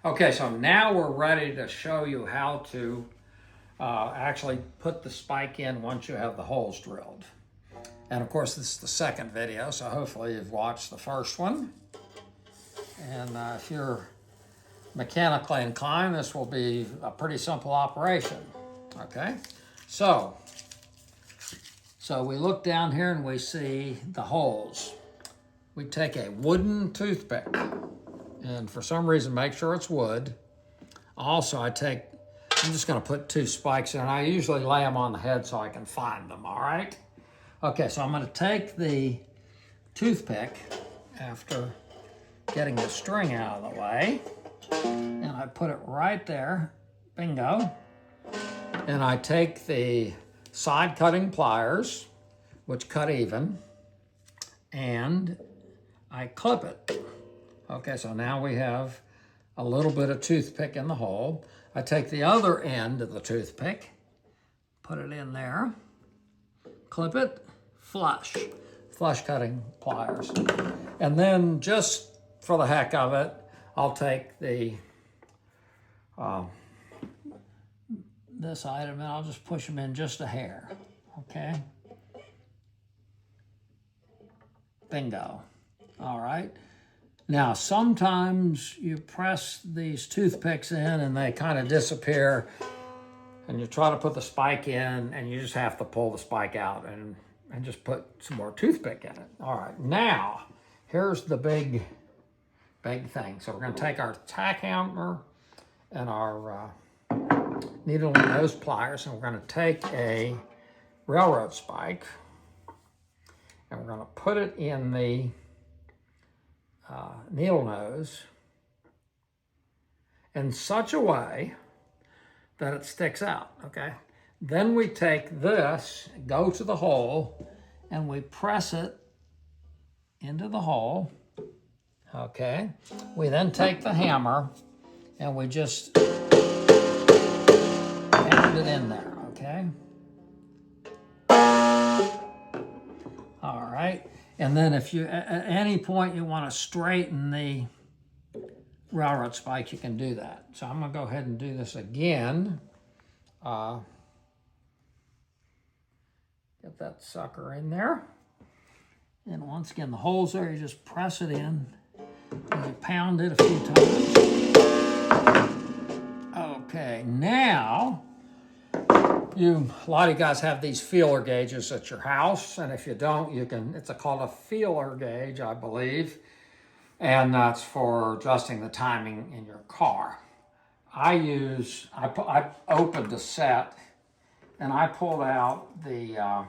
Okay, so now we're ready to show you how to actually put the spike in once you have the holes drilled. And of course, this is the second video, so hopefully you've watched the first one. And if you're mechanically inclined, this will be a pretty simple operation. Okay, so we look down here and we see the holes. We take a wooden toothpick, and for some reason, make sure it's wood. Also, I'm just gonna put 2 spikes in. I usually lay them on the head so I can find them, all right? Okay, so I'm gonna take the toothpick after getting the string out of the way, and I put it right there, bingo. And I take the side cutting pliers, which cut even, and I clip it. Okay, so now we have a little bit of toothpick in the hole. I take the other end of the toothpick, put it in there, clip it, flush cutting pliers. And then just for the heck of it, I'll take the this item and I'll just push them in just a hair, okay? Bingo, all right. Now, sometimes you press these toothpicks in and they kind of disappear, and you try to put the spike in and you just have to pull the spike out and just put some more toothpick in it. All right, now, here's the big thing. So we're gonna take our tack hammer and our needle and nose pliers, and we're gonna take a railroad spike and we're gonna put it in the needle nose in such a way that it sticks out, okay? Then we take this, go to the hole, and we press it into the hole, okay? We then take the hammer and we just pound it in there, okay? All right. And then if you, at any point you want to straighten the railroad spike, you can do that. So I'm gonna go ahead and do this again. Get that sucker in there. And once again, the hole's there, you just press it in and you pound it a few times. Okay, now, a lot of you guys have these feeler gauges at your house, and if you don't, it's called a feeler gauge, I believe, and that's for adjusting the timing in your car. I opened the set, and I pulled out the,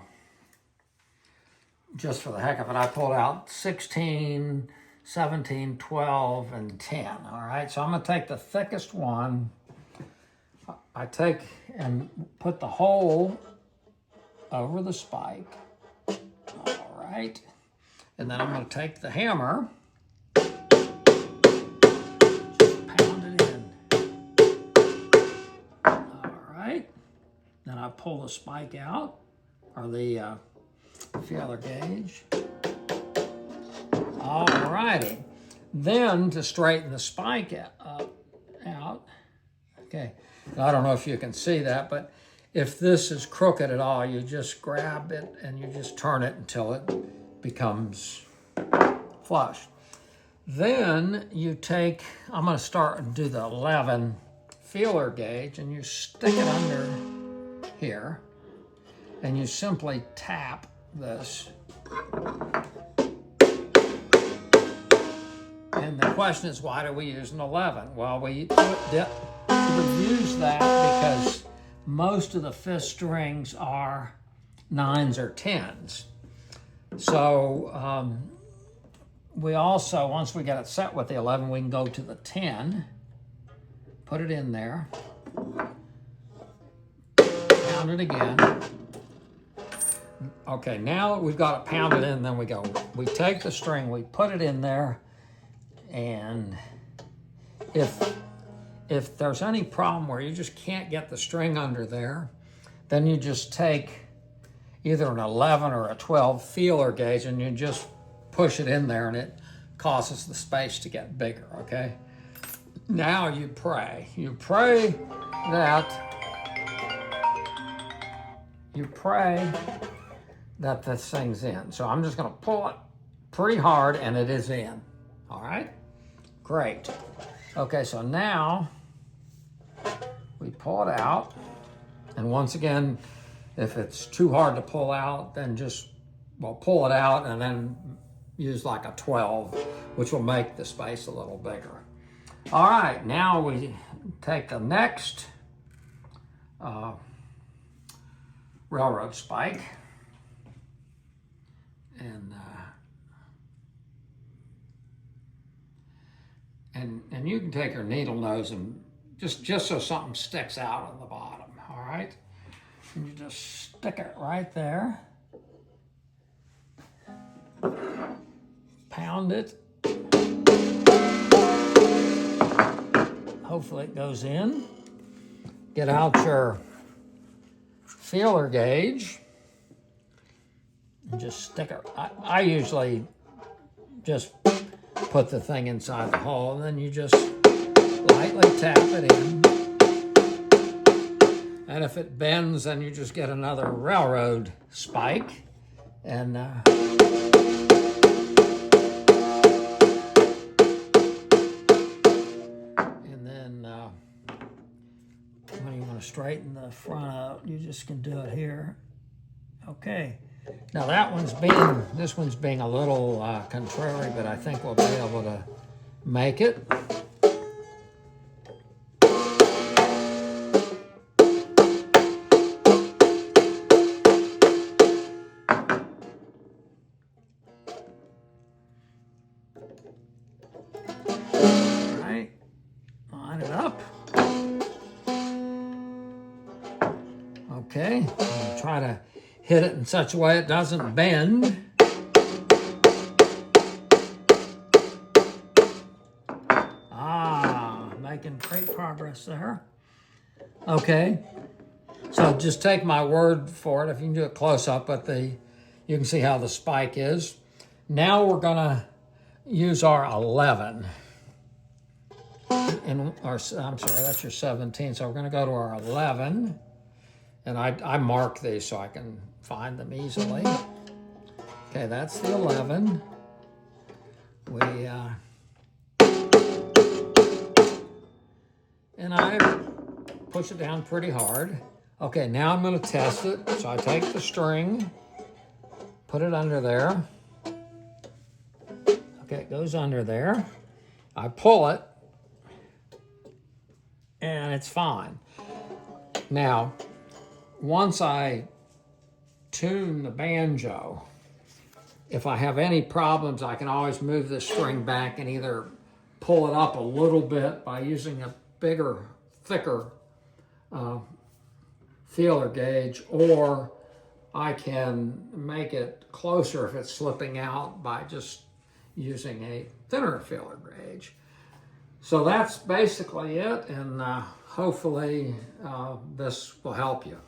just for the heck of it, I pulled out 16, 17, 12, and 10, all right? So I'm gonna take the thickest one. I take and put the hole over the spike, all right? And then I'm gonna take the hammer, pound it in, all right? Then I pull the spike out, or the feeler gauge, all righty. Then to straighten the spike out, okay. I don't know if you can see that, but if this is crooked at all, you just grab it and you just turn it until it becomes flush. Then you take, I'm gonna start and do the 11 feeler gauge, and you stick it under here, and you simply tap this. And the question is, why do we use an 11? Well, we use that because most of the fifth strings are 9s or 10s. So we also, once we get it set with the 11, we can go to the 10, put it in there, pound it again. Okay, now that we've got it pounded in, then we take the string, we put it in there, and if there's any problem where you just can't get the string under there, then you just take either an 11 or a 12 feeler gauge and you just push it in there, and it causes the space to get bigger, okay? now you pray. You pray that this thing's in. So I'm just going to pull it pretty hard, and it is in. All right? Great. Okay, so now we pull it out. And once again, if it's too hard to pull out, then just, well, pull it out and then use like a 12, which will make the space a little bigger. All right, now we take the next railroad spike and you can take your needle nose and just so something sticks out on the bottom, all right? And you just stick it right there. Pound it. Hopefully it goes in. Get out your feeler gauge and just stick it. I usually just put the thing inside the hole, and then you just lightly tap it in. And if it bends, then you just get another railroad spike and then when you want to straighten the front out, you just can do it here. Okay. Now this one's being a little contrary, but I think we'll be able to make it. All right, line it up. Okay, I'll try to hit it in such a way it doesn't bend. Making great progress there. Okay, so just take my word for it. If you can do it close up, but you can see how the spike is. Now we're gonna use our 11. I'm sorry, that's your 17. So we're gonna go to our 11. And I mark these so I can find them easily. Okay, that's the 11. And I push it down pretty hard. Okay, now I'm going to test it. So I take the string, put it under there. Okay, it goes under there. I pull it, and it's fine. Now, once I tune the banjo, if I have any problems, I can always move the string back and either pull it up a little bit by using a bigger, thicker feeler gauge, or I can make it closer if it's slipping out by just using a thinner feeler gauge. So that's basically it, and hopefully this will help you.